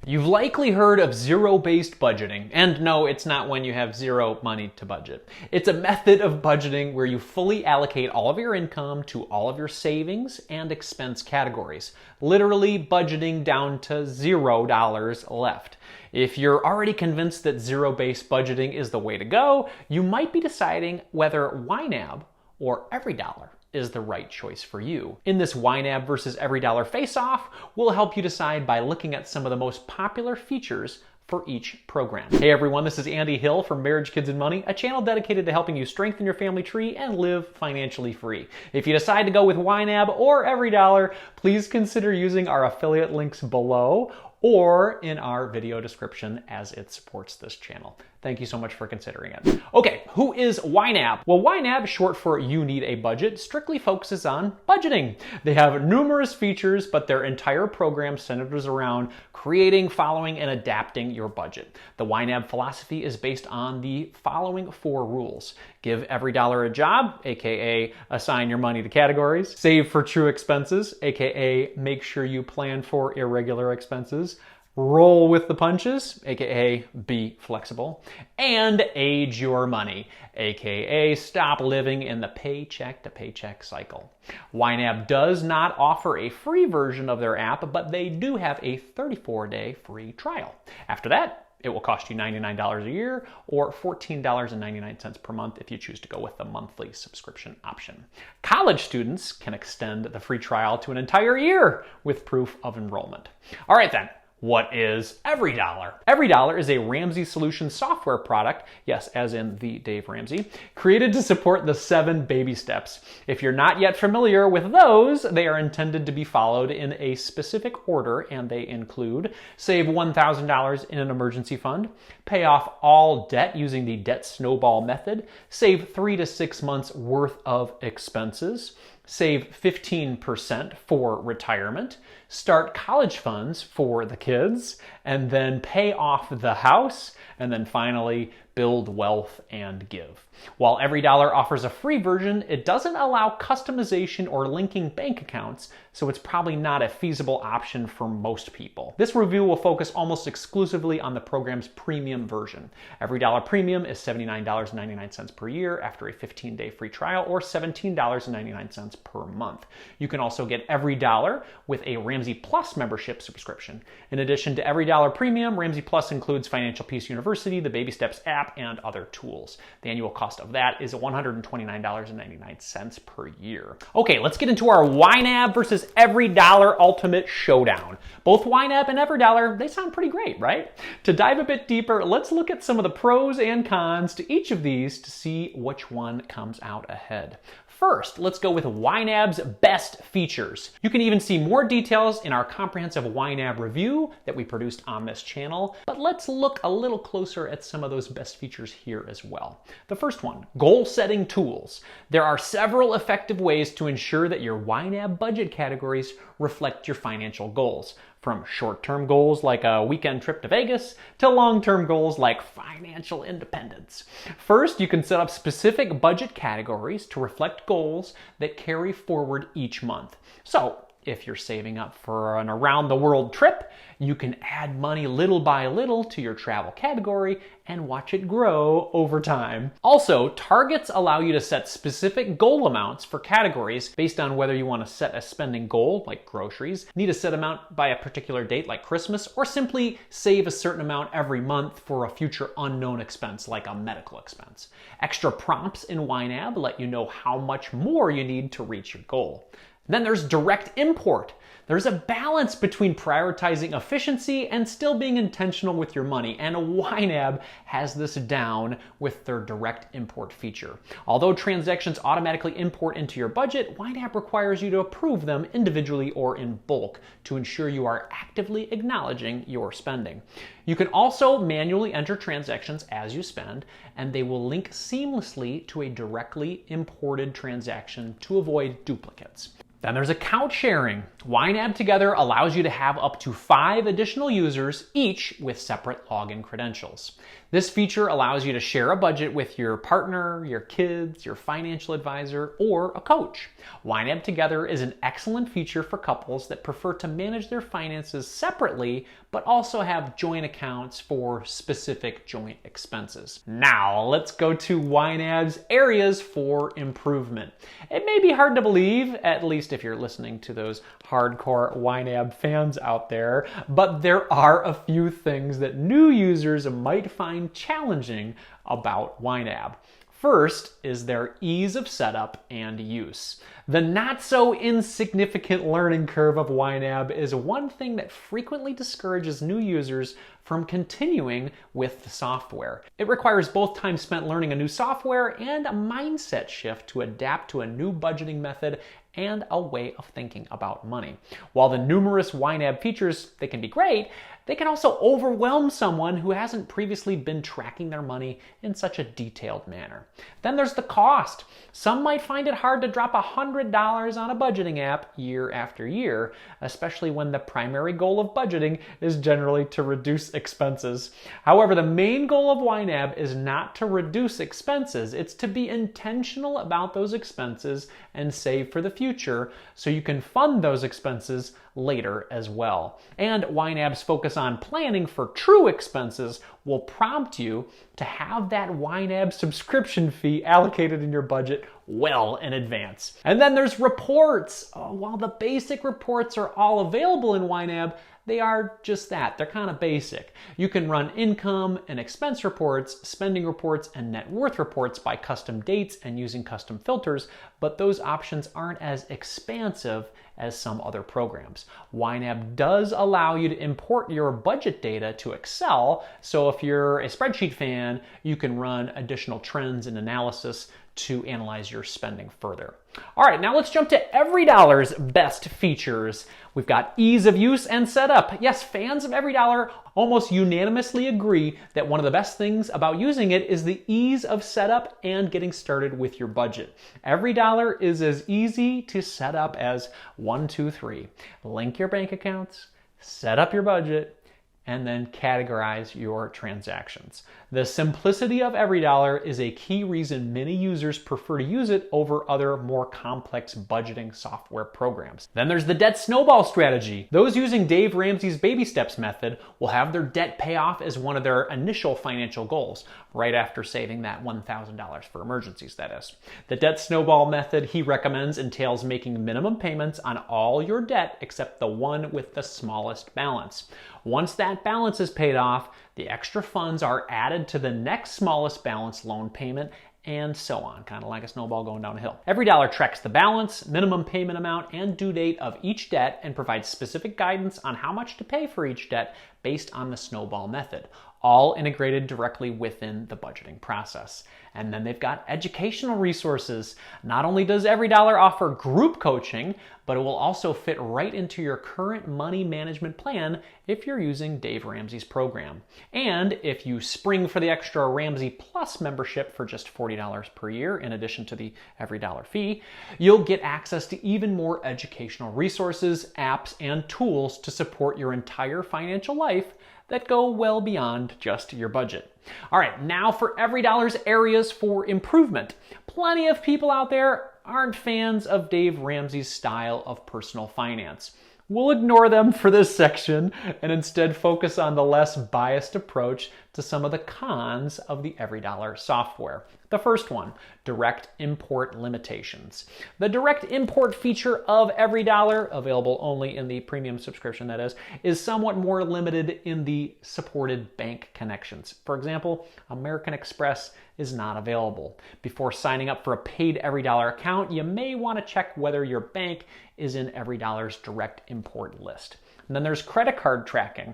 You've likely heard of zero-based budgeting, and no, it's not when you have zero money to budget. It's a method of budgeting where you fully allocate all of your income to all of your savings and expense categories, literally budgeting down to $0 left. If you're already convinced that zero-based budgeting is the way to go, you might be deciding whether YNAB or EveryDollar is the right choice for you. In this YNAB versus EveryDollar Face Off, we'll help you decide by looking at some of the most popular features for each program. Hey everyone, this is Andy Hill from Marriage, Kids, and Money, a channel dedicated to helping you strengthen your family tree and live financially free. If you decide to go with YNAB or EveryDollar, please consider using our affiliate links below or in our video description as it supports this channel. Thank you so much for considering it. Okay, who is YNAB? Well, YNAB, short for You Need a Budget, strictly focuses on budgeting. They have numerous features, but their entire program centers around creating, following, and adapting your budget. The YNAB philosophy is based on the following 4 rules. Give every dollar a job, aka assign your money to categories. Save for true expenses, aka make sure you plan for irregular expenses. Roll with the punches, aka be flexible, and age your money, aka stop living in the paycheck to paycheck cycle. YNAB does not offer a free version of their app, but they do have a 34-day free trial. After that, it will cost you $99 a year or $14.99 per month if you choose to go with the monthly subscription option. College students can extend the free trial to an entire year with proof of enrollment. All right then. What is EveryDollar? EveryDollar is a Ramsey Solutions software product, yes, as in the Dave Ramsey, created to support the 7 baby steps. If you're not yet familiar with those, they are intended to be followed in a specific order, and they include save $1,000 in an emergency fund, pay off all debt using the debt snowball method, save 3 to 6 months worth of expenses, save 15% for retirement, start college funds for the kids, and then pay off the house, and then finally build wealth and give. While EveryDollar offers a free version, it doesn't allow customization or linking bank accounts, so it's probably not a feasible option for most people. This review will focus almost exclusively on the program's premium version. EveryDollar Premium is $79.99 per year after a 15-day free trial, or $17.99 per month. You can also get EveryDollar with a Ramsey Plus membership subscription. In addition to EveryDollar Premium, Ramsey Plus includes Financial Peace University, the Baby Steps app, and other tools. The annual cost of that is $129.99 per year. Okay, let's get into our YNAB versus EveryDollar Ultimate Showdown. Both YNAB and EveryDollar, they sound pretty great, right? To dive a bit deeper, let's look at some of the pros and cons to each of these to see which one comes out ahead. First, let's go with YNAB's best features. You can even see more details in our comprehensive YNAB review that we produced on this channel, but let's look a little closer at some of those best features here as well. The first one, goal-setting tools. There are several effective ways to ensure that your YNAB budget categories reflect your financial goals, from short-term goals like a weekend trip to Vegas to long-term goals like financial independence. First, you can set up specific budget categories to reflect goals that carry forward each month. So, if you're saving up for an around-the-world trip, you can add money little by little to your travel category and watch it grow over time. Also, targets allow you to set specific goal amounts for categories based on whether you want to set a spending goal, like groceries, need a set amount by a particular date, like Christmas, or simply save a certain amount every month for a future unknown expense, like a medical expense. Extra prompts in YNAB let you know how much more you need to reach your goal. Then there's direct import. There's a balance between prioritizing efficiency and still being intentional with your money, and YNAB has this down with their direct import feature. Although transactions automatically import into your budget, YNAB requires you to approve them individually or in bulk to ensure you are actively acknowledging your spending. You can also manually enter transactions as you spend, and they will link seamlessly to a directly imported transaction to avoid duplicates. Then there's account sharing. YNAB Together allows you to have up to 5 additional users, each with separate login credentials. This feature allows you to share a budget with your partner, your kids, your financial advisor, or a coach. YNAB Together is an excellent feature for couples that prefer to manage their finances separately, but also have joint accounts for specific joint expenses. Now, let's go to YNAB's areas for improvement. It may be hard to believe, at least if you're listening to those hardcore YNAB fans out there, but there are a few things that new users might find challenging about YNAB. First is their ease of setup and use. The not so insignificant learning curve of YNAB is one thing that frequently discourages new users from continuing with the software. It requires both time spent learning a new software and a mindset shift to adapt to a new budgeting method and a way of thinking about money. While the numerous YNAB features, they can be great, they can also overwhelm someone who hasn't previously been tracking their money in such a detailed manner. Then there's the cost. Some might find it hard to drop $100 on a budgeting app year after year, especially when the primary goal of budgeting is generally to reduce expenses. However, the main goal of YNAB is not to reduce expenses. It's to be intentional about those expenses and save for the future so you can fund those expenses later as well. And YNAB's focus on planning for true expenses will prompt you to have that YNAB subscription fee allocated in your budget well in advance. And then there's reports. While the basic reports are all available in YNAB, they are just that. They're kind of basic. You can run income and expense reports, spending reports, and net worth reports by custom dates and using custom filters, but those options aren't as expansive as some other programs. YNAB does allow you to import your budget data to Excel, so if you're a spreadsheet fan, you can run additional trends and analysis to analyze your spending further. All right, now let's jump to EveryDollar's best features. We've got ease of use and setup. Yes, fans of EveryDollar almost unanimously agree that one of the best things about using it is the ease of setup and getting started with your budget. EveryDollar is as easy to set up as 1, 2, 3. Link your bank accounts, set up your budget, and then categorize your transactions. The simplicity of EveryDollar is a key reason many users prefer to use it over other more complex budgeting software programs. Then there's the debt snowball strategy. Those using Dave Ramsey's baby steps method will have their debt pay off as one of their initial financial goals, right after saving that $1,000 for emergencies, that is. The debt snowball method he recommends entails making minimum payments on all your debt except the one with the smallest balance. Once that balance is paid off, the extra funds are added to the next smallest balance loan payment, and so on, kind of like a snowball going down a hill. EveryDollar tracks the balance, minimum payment amount, and due date of each debt and provides specific guidance on how much to pay for each debt based on the snowball method, all integrated directly within the budgeting process. And then they've got educational resources. Not only does EveryDollar offer group coaching, but it will also fit right into your current money management plan if you're using Dave Ramsey's program. And if you spring for the extra Ramsey Plus membership for just $40 per year, in addition to the EveryDollar fee, you'll get access to even more educational resources, apps, and tools to support your entire financial life that go well beyond just your budget. All right, now for EveryDollar's areas for improvement. Plenty of people out there aren't fans of Dave Ramsey's style of personal finance. We'll ignore them for this section and instead focus on the less biased approach to some of the cons of the EveryDollar software. The first one, direct import limitations. The direct import feature of EveryDollar, available only in the premium subscription that is somewhat more limited in the supported bank connections. For example, American Express is not available. Before signing up for a paid EveryDollar account, you may want to check whether your bank is in EveryDollar's direct import list. And then there's credit card tracking.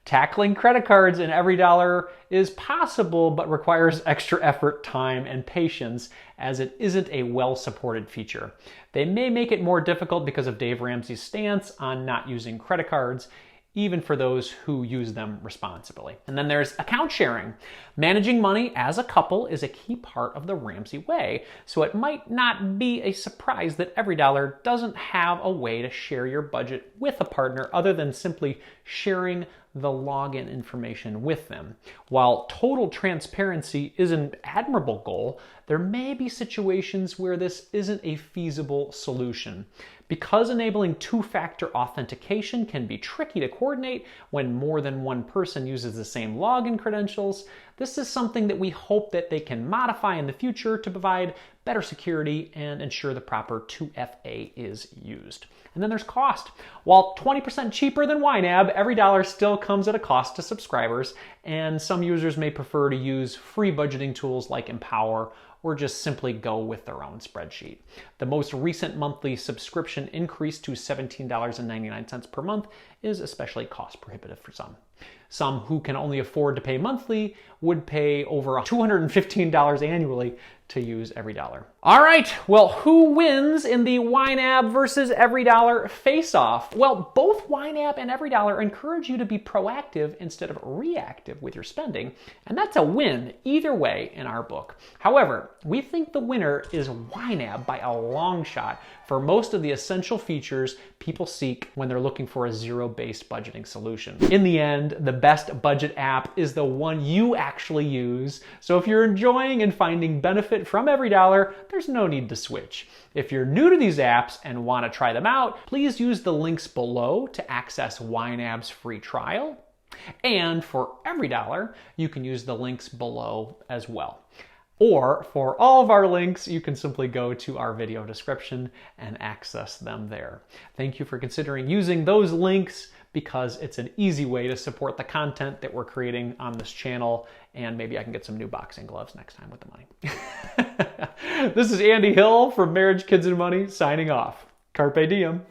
Tackling credit cards in EveryDollar is possible, but requires extra effort, time, and patience, as it isn't a well-supported feature. They may make it more difficult because of Dave Ramsey's stance on not using credit cards. even for those who use them responsibly. And then there's account sharing. Managing money as a couple is a key part of the Ramsey way, so it might not be a surprise that EveryDollar doesn't have a way to share your budget with a partner other than simply sharing the login information with them. While total transparency is an admirable goal, there may be situations where this isn't a feasible solution. Because enabling two-factor authentication can be tricky to coordinate when more than one person uses the same login credentials, this is something that we hope that they can modify in the future to provide better security and ensure the proper 2FA is used. And then there's cost. While 20% cheaper than YNAB, EveryDollar still comes at a cost to subscribers, and some users may prefer to use free budgeting tools like Empower or just simply go with their own spreadsheet. The most recent monthly subscription increase to $17.99 per month is especially cost prohibitive for some. Some who can only afford to pay monthly would pay over $215 annually to use EveryDollar. All right, well, who wins in the YNAB versus EveryDollar Face Off? Well, both YNAB and EveryDollar encourage you to be proactive instead of reactive with your spending, and that's a win either way in our book. However, we think the winner is YNAB by a long shot for most of the essential features people seek when they're looking for a zero-based budgeting solution. In the end, the best budget app is the one you actually use, so if you're enjoying and finding benefit from EveryDollar, there's no need to switch. If you're new to these apps and want to try them out, please use the links below to access YNAB's free trial. And for EveryDollar, you can use the links below as well. Or for all of our links, you can simply go to our video description and access them there. Thank you for considering using those links because it's an easy way to support the content that we're creating on this channel, and maybe I can get some new boxing gloves next time with the money. This is Andy Hill from Marriage, Kids, and Money signing off. Carpe diem.